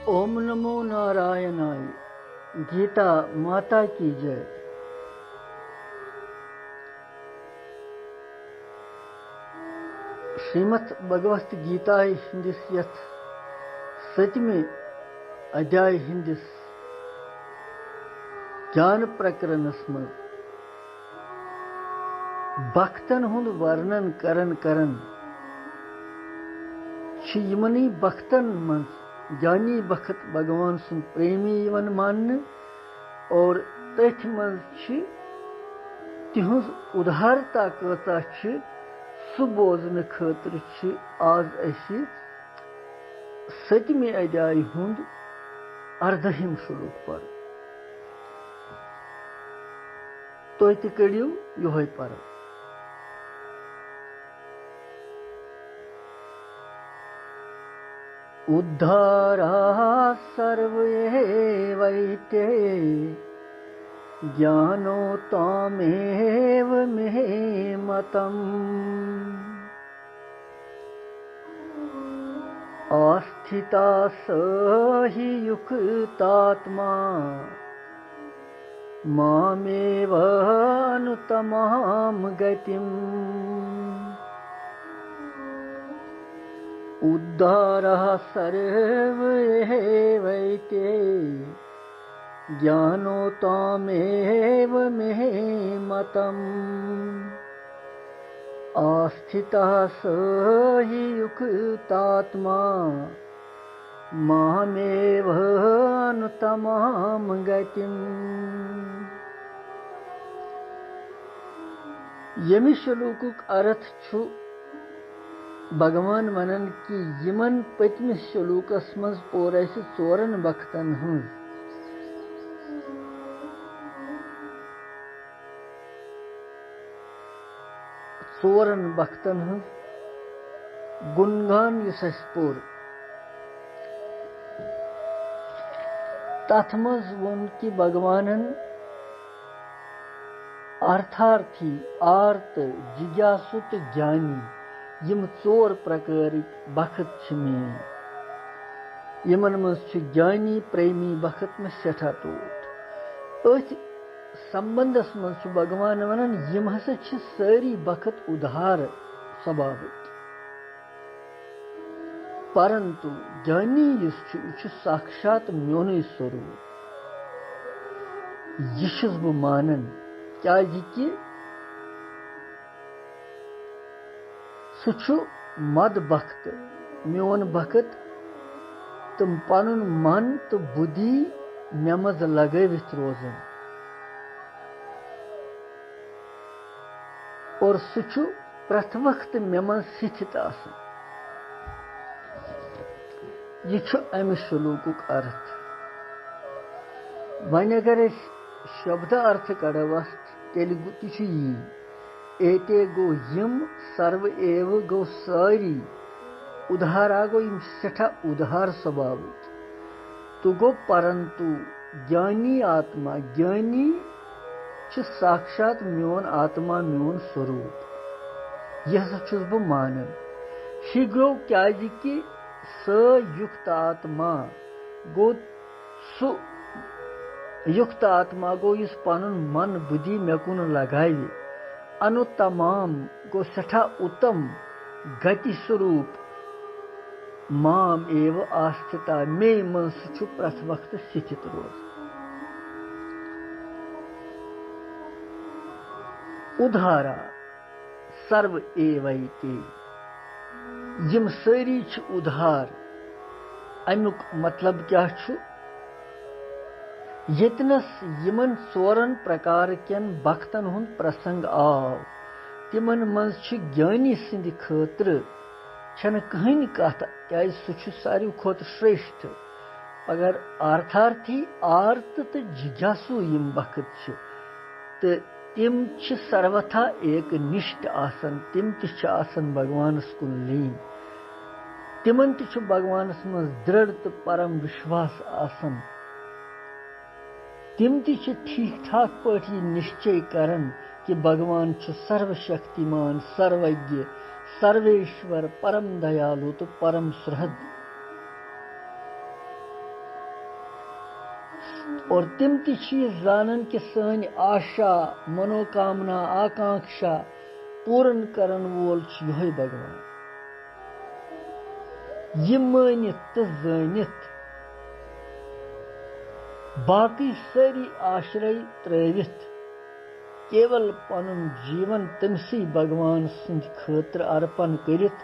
ओम नमो नारायणाय। गीता माता की जय। श्रीमद् भगवत गीता हिंदिस यथ 7वें अध्याय हिंदिस ज्ञान प्रकरणस मं भक्तन हुंद वर्णन करन यमनी भक्तन मं ज्ञानी भक्त भगवान सुन प्रेमी यवन मानने और तथ मं तिहुज उदारता कता सु बोजन खतर आज असी 7वें अध्याय हुंद 18 श्लोक पर तो करियो योह पर। उद्धारा सर्व एवैते ज्ञानो तामेव मे मतम् आस्थिता स हि युक्तात्मा मामेव अनुत्तमां गतिम्। उद्धारः सर्व एवैते ज्ञानो तामेव मे मतम् आस्थितः स हि युक्तात्मा मामेव अनुत्तमां गतिम्। यमि श्लोकुक अर्थ छु भगवान वनन कि यमन पतमिस श्लोकस मज पोर अस चोरन भक्तन हूं गुणगान युस अस पोर तथ मज वोन कि भगवानन अर्थार्थी आर्त जिज्ञासु तो ज्ञानी यम 4 प्रकार भक्त यमन मज ज्ञानी प्रेमी भक्त में सठा टोट अथ संबंधस मज भगवान वनान यम हसा सारी भक्त उदार स्वभाव परंतु ज्ञानी यह साक्षात मोन स्वरूप यह बह मानन क्या कि सु मद भक्त मोन भक्त तुम पन मन तो बुद्धि मे मज लगवित रोजन और सु प्रथ वक्त मे मज स्थित आसन। यह अमि श्लोकुक अर्थ। वन अगर शब्द अर्थ कड़वस तेल यी एते गो यम सर्व एव गो सारी उदारा गो यम सठा उदार स्वभाव तो गो परंतु ज्ञानी आत्मा ज्ञानी साक्षात मोन आत्मा मोन स्वरूप यह बह मानन हि गो क्या कि स युक्त आत्मा गो सु युक्त आत्मा गो इस पनुन मन बुद्धि मे कुन लगाए अनुत्तमाम गो सठा उत्तम गति स्वरूप माम एव आस्थिता मे मन सु प्रथ वक्त स्थित रोज। उदारा सर्व एवैते यम सारी उधार अमुक मतलब क्या छु यतनस यमन 4 प्रकार केन भक्तन हुंद प्रसंग आव तिमन मज ज्ञानी सिंध खतर छन कहन कथ क्या सु सारी खोत श्रेष्ठ अगर अर्थार्थी आर्त तो जिज्ञासु यम भक्त तो तिम सर्वथा एक निष्ठ आसन तिम आसन भगवानस कुन लीन तिमन ति भगवानस मज दृढ़ तो परम विश्वास आसन तिम ति ठीक ठाक पी निश्चय करन कि भगवान सर्वशक्तिमान सर्वज्ञ सर्वेश्वर परम दयालु तो परम सुहृद और तिम जानन कि सन आशा मनोकामना आकांक्षा पूर्ण करन वोल यह भगवान। यह मानित तो जानित बाकी सारी आश्रय त्रवित केवल पनुन जीवन तमसी भगवान सुंद खतर अर्पण करित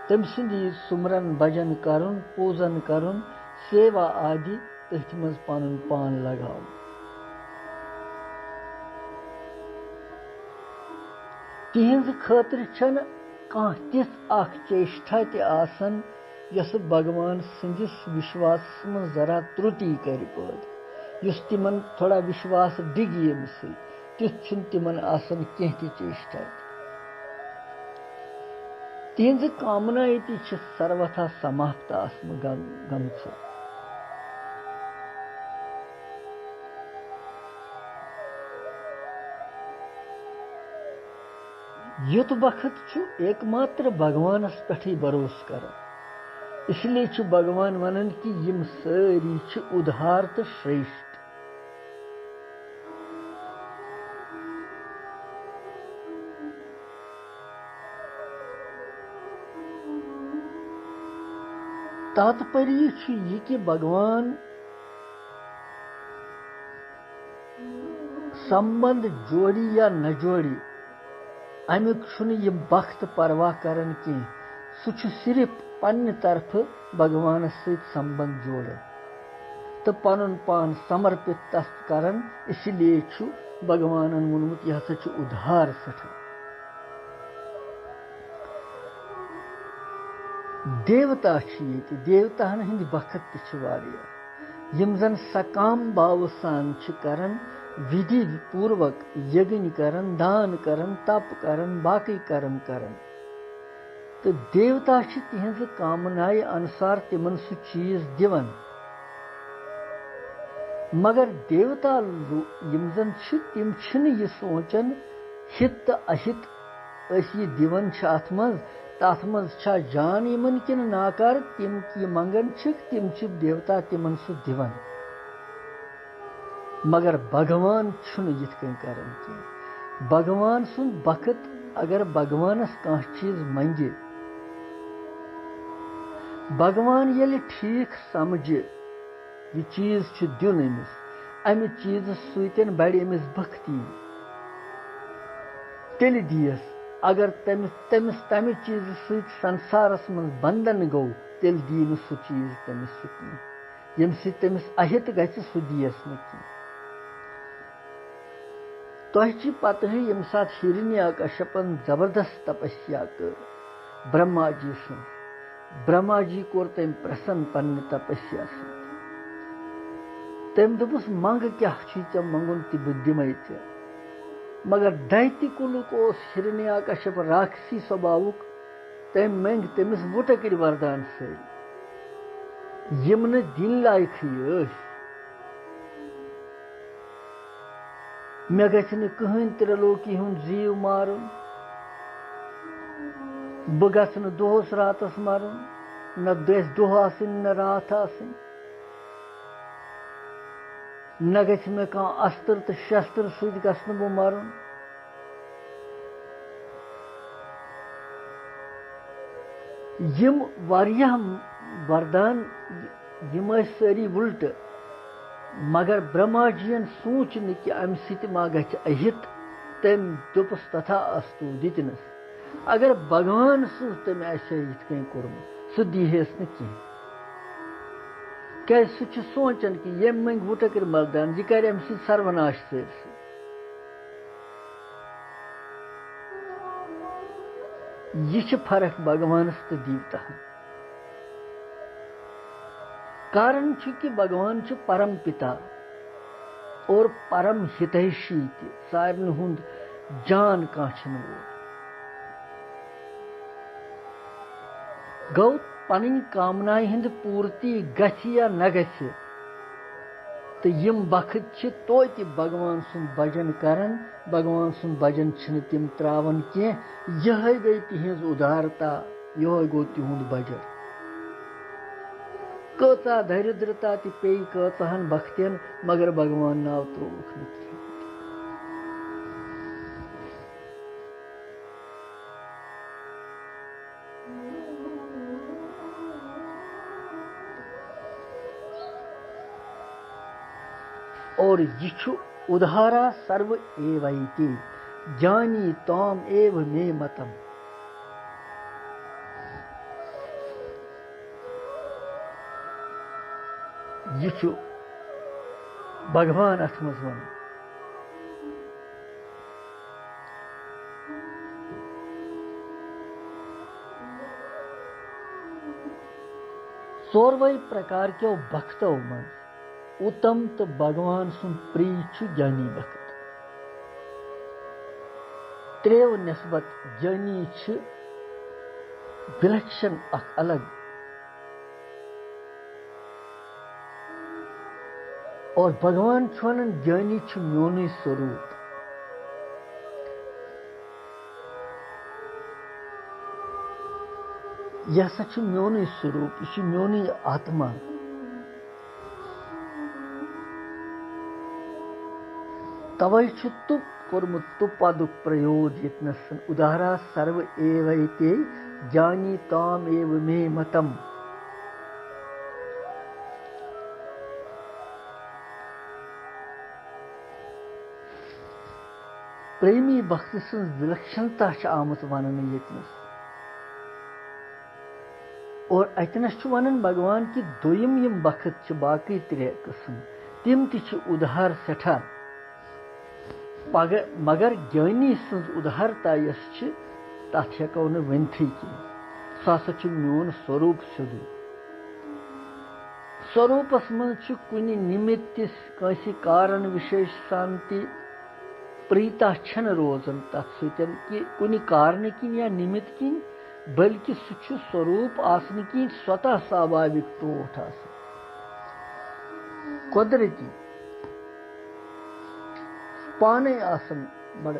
तम सुंद सुमरन भजन करन पूजन करन सेवा आदि तथ मज पनुन पान लगाव। तिहंज खतर छन कह तिथ अख चेष्टा ते आसन यस भगवान सुंदिस विश्वास मज जरा त्रुटि कर पद युस तिमन थोड़ा विश्वास डिग यम सि तिथ तिमन आसन कह ति चेष्टा। तिहंज कामना ये सर्वथा समाप्त आसम गमच। युत वक्त एकमात्र भगवानस पे भरोस कर, इसलिए भगवान वनन कि यम सारी उदार तो श्रेष्ठ। तात्पर्य ये कि भगवान संबंध जोड़ी या न जोड़ी अमुक यह वक्त परवाह करन कि सह सिर्फ पन्ने तरफ भगवान सहित संबंध जोड़ तो पनुन पान समर्पित तस करन। इसलिए भगवान वोनमुत यह हसा उधार सठा। देवता ये देवतान हिंद वक्त तह यम जन सकाम भाव सान करन विधि पूर्वक यज्ञ करन दान करन तप करन बाकी कर्म करन। तो देवता तिहंज कामनाए अनुसार तिमन सु चीज दिवन, मगर देवता यम जन तिम यह सोचन हित तो अहित यह दिवन अत मज तथ मज जान यमन किन नाकार तिम मंगन तिम देवता तिमन सु दिवन। मगर भगवान यिथ कन करन कि भगवान सुन वक्त अगर भगवानस कह चीज मंगे भगवान ये ठीक समझ यह चीज दिन अमिस अमि चीज सतन बड़ अमिस भक्ति तेल दियस। अगर तमिस तमि चीज सत संसारस मन बंधन गो तेल दी न सह चीज तमिस कह यम समिस अहित गि सह दियस न कह। तह पता यम सात हिरण्याकश्यपन जबरदस्त तपस्या कर ब्रह्मा जी सं ब्रह्मा जी कोर तम प्रसन्न पन्ने तपस्या सत तम दोपस मंग क्या चे मंगुन ति बह दिमे े। मगर दैत्य कुलुक हिरण्याकश्यप राक्षसी स्वभावुक तम मंग तमिस वुटकर वरदान सारी यम न दिन लायक मे गि कहन त्रिलोकी हुंद जीव मारुन बह गस दोहस रातस मरुन न दोह आसिन न रात आसिन न गि मे कह अस्त्र तो शस्त्र सत गस बह मरुन। यम वारियाह वरदान यम सारी उल्ट, मगर ब्रह्मा जीन सोच न कि अम सत मा गि अहित तम दोपस तथा अस्तु दितनस। अगर भगवान सह तम यिथ कन कोर्मुत सह दीहेस न कह क्या सह सोचन कि यम मंग वुटकर मरदान यह कर अम सत सर्वनाश सरसी। यह फर्क भगवानस तो देवता कारण कि भगवान परम पिता और परम हितैषी सारन हुंद जान कह वो गौ पन कामनाएं हिंद पूर्ति गि या न गि तो यम वक्त तो भगवान सुन भजन करन भगवान सुन भजन तिम त्रावन कह यह गई तिहंज उदारता यह गो तिहुंद बजर। कचा दरिद्रता ति पे कचहन भक्तियन मगर भगवान नाव त्रोवुख न कहीं। और यह उदारा सर्व एवैति जानी ताम एव मे मतम। यह भगवान अथ मज वन सोरवै प्रकार के भक्तों मज उत्तम तो भगवान सुन प्रिय ज्ञानी भक्त। त्रेव नस्बत ज्ञानी विलक्षण अलग और भगवान वन ज्ञानी म्योन स्वरूप। यह हसा म्योन स्वरूप, यह म्योन आत्मा। तवै तुप कोर्मुत तुपादुक प्रयोग यत्नसन उदारा सर्व एवैते जानी ताम एव मे मतम। प्रेमी भक्त सं विलक्षणता आमत वन यत्नस। और अतनस वन भगवान की दोयम यम भक्त बाकी त्रे किस्म तिम ति उदार सेठा मगर ज्ञानी सज उदारता यस तथ हेको न वनथी कह। सह हसा म्योन स्वरूप सिदु। स्वरूपस मज कुनि निमित्त कंसी कारण विशेष शांति प्रीता छन रोजन तथ सतन कि कुनि कारण किन या निमित्त किन, बल्कि सह स्वरूप आसन की स्वतः स्वाभाविक टोठ कुदरती पाने आसन बड़।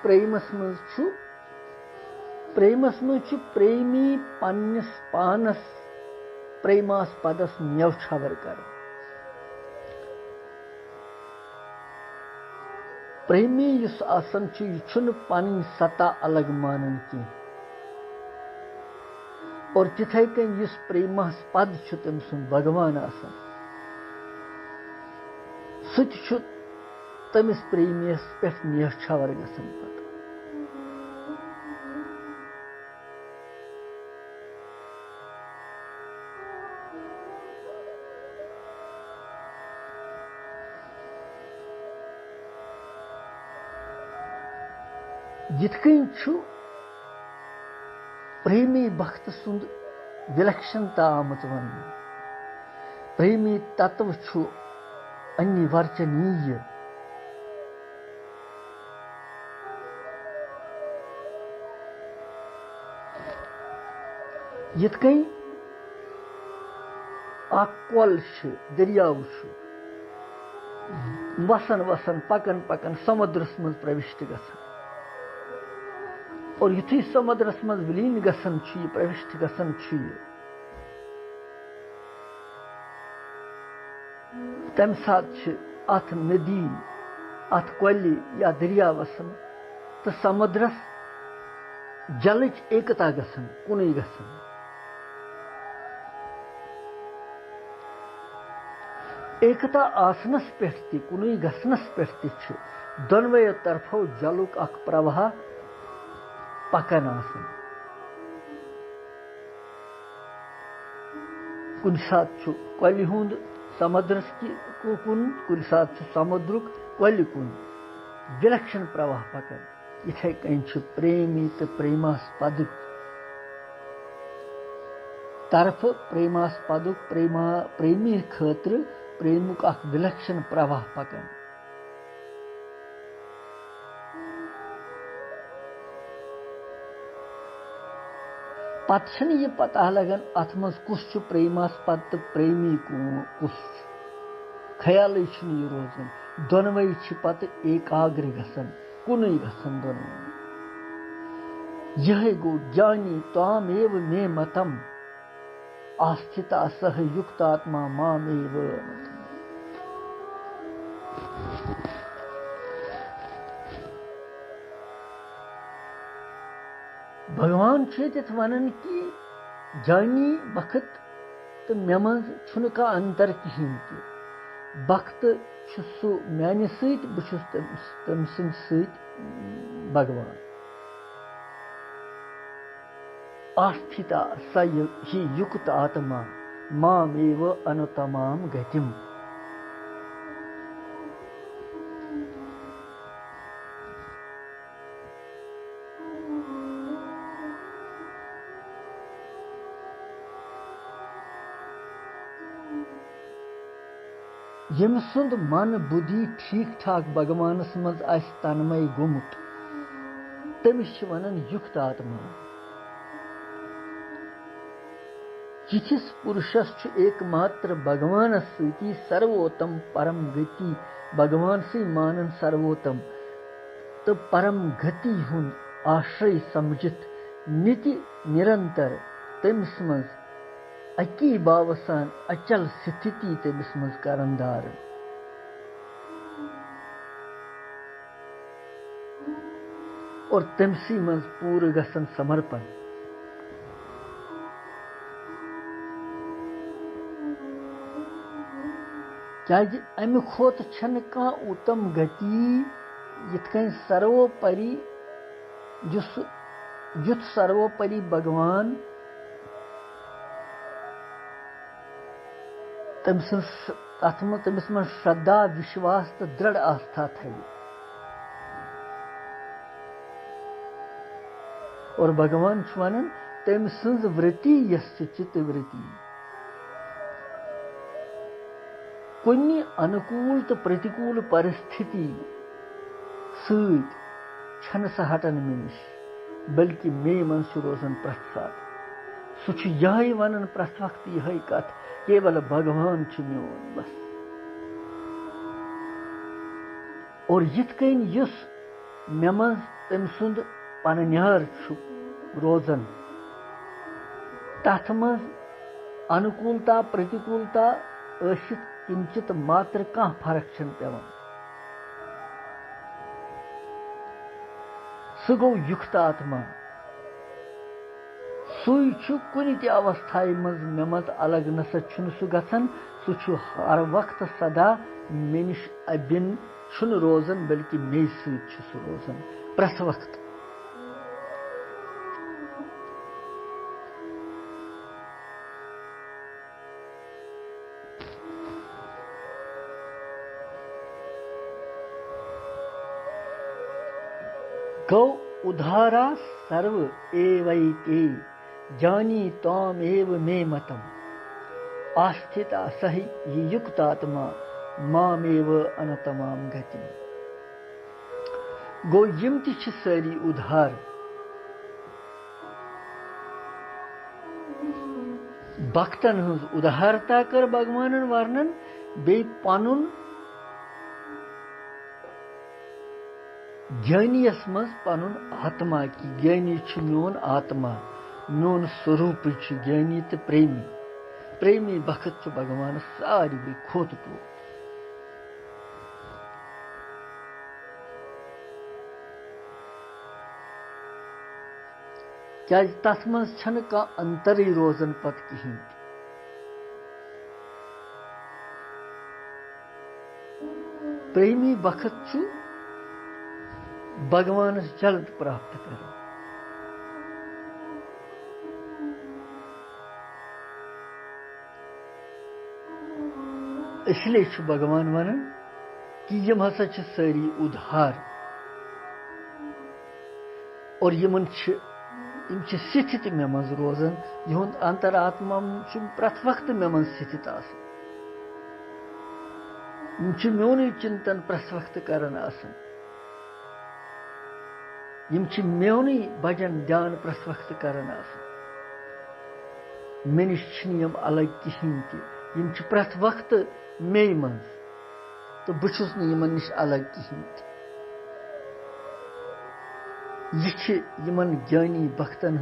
प्रेमस मज प्रेमी पन्नस पानस प्रेमास्पदस न्यौछावर कर। प्रेमी युस आसन यह पन सत्ता अलग मानन की। और तिथे कन युस प्रेमास्पद तम सुन भगवान आसन सह तमिस प्रेमियस पे न्यौछावर गसन पत। जितकन प्रेमी भक्त सुंद विलक्षणता आमत वन। प्रेमी तत्व अनिवार्चनीय। यितकन कल दरियाव वसन वसन पकन पकन समुद्रस मज प्रविष्ट गसन। और युथी समुद्रस मज विलीन गसन प्रविष्ट गसन तम साथ अथ नदी अथ कोली या दरियावस तो समुद्रस जलच एकता गसन कुन गसन। एकता आसनस पे कुन गसनस पे दोनवे तरफो जलुक अख प्रवाह पकन आसन। कुन साथ कोली हुंद समुद्रस की कुन साथ समुद्रुक कोली कुन विलक्षण प्रवाह पकन। इथे कन प्रेमी तो प्रेमास्पद तरफ प्रेमास्पदुक प्रेमी खतर प्रेमुक अख विलक्षण प्रवाह पकन। पत यह पता लगन अथ मज कुस प्रेमास्पद तो प्रेमी कुस ख्याल यह रोजन। दोनवे पत एकाग्र गसन कुन गसन दोनवे। यह गो ज्ञानी ताम एव मे मतम। आस्थिता सह युक्तात्मा मामेव। भगवान वन कि जानी वक्त तो मे मज का अंतर कहीं वक्त सह माने सत बहुस तम सत भगवान। आस्थिता स ही युक्त आत्मा मामेव अनुतमाम गतिम। यम सुंद मन बुद्धि ठीक ठाक भगवानस मज आस तन्मय गोमुत तमिस वनन युक्त आत्मा। जिथिस पुरुषस एकमात्र भगवानस सती सर्वोत्तम परम गति भगवान से मानन सर्वोत्तम तो परम गति हुन आश्रय समझित निति निरंतर तमिस मज अकी बावसान अचल स्थिति तमिस मज करन धारण। और तमसी मज पूर्ण गसन समर्पण। क्या अमि खोत छन का उत्तम गति यिथकन सर्वोपरि युत सर्वोपरि भगवान तमिस मन श्रद्धा विश्वास तो दृढ़ आस्था थी। और भगवान वन तम सज वृत्ति यस चित्त वृत्ति कुन अनुकूल तो प्रतिकूल परिस्थिति सत सह हटन मे निश बल्कि मे मन रोजान प्रथ सात सह यह वन प्रथ वक्त यह कथ केवल भगवान मोन बस। और यिथकन युस मे मज तम सुंद पनन्यार रोजान तथ मज अनुकूलता प्रतिकूलता आसित किंचित मात्र कह फर्क पेवान सह गो युक्त आत्मा। सुई कुन त अवस्था मज मे मज अलग नसा सह गन सह हर वक्त सदा मे निश अबिन रोजान बल्कि मे सह रोजान प्रथ वक्त। गौ उधारा सर्व एवैते जानी ताम एव मे मतम आस्थिता सही युक्तात्मा मामेव अनतमाम गति। गो यम ति सारी उधार भक्तन हज उदारता कर भगवान वर्णन बे पनुन ज्ञानियस मज पनुन आत्मा की ज्ञानी मोन आत्मा मोन स्वरूप ज्ञानी तो प्रेमी प्रेमी भक्त भगवान सारी खोत प्रो। क्या तथ मज छन का अंतर रोजन पत कहीं। प्रेमी भक्त भगवान जल्द प्राप्त कर। इसलिए भगवान वन कि यम हसा सारी उधार और यमन स्थित मे मज रोजान युंद अंतरात्मा प्रथ वक्त मे मन स्थित मोन चिंतन प्रथ वक्त करन मोन भजन ध्यान प्रथ वक्त करन मे निश अलग कहीं तम प्रथ वक्त मे मज तो बहुस नमन निश अलग कहीं। यह ज्ञानी भक्तन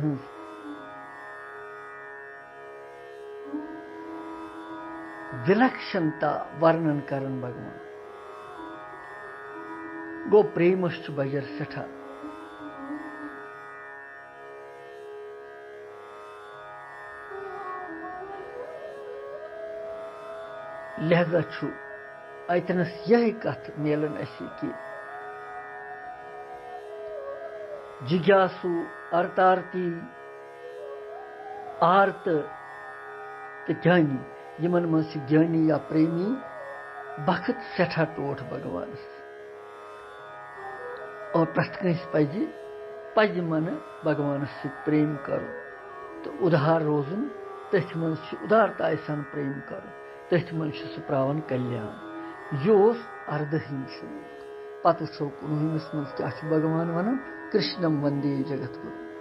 विलक्षणता वर्णन करन भगवान गो प्रेमश्च बजर सठा लिहाजा छु अतनस यही कथ मिलन असी कि जिज्ञासु अर्थार्थी आर्त तो ज्ञानी यमन मन ज्ञानी या प्रेमी बखत सठा टोठ भगवान और प्रथ पज मन भगवान से प्रेम करो तो उदार रोजन तथ मन उदारता सान प्रेम करो तथ मन सुप्रावन कल्याण योस अर्धहीन श्लोक पत वो 19 मन क्या भगवान वन कृष्णम वंदे जगत गुरु।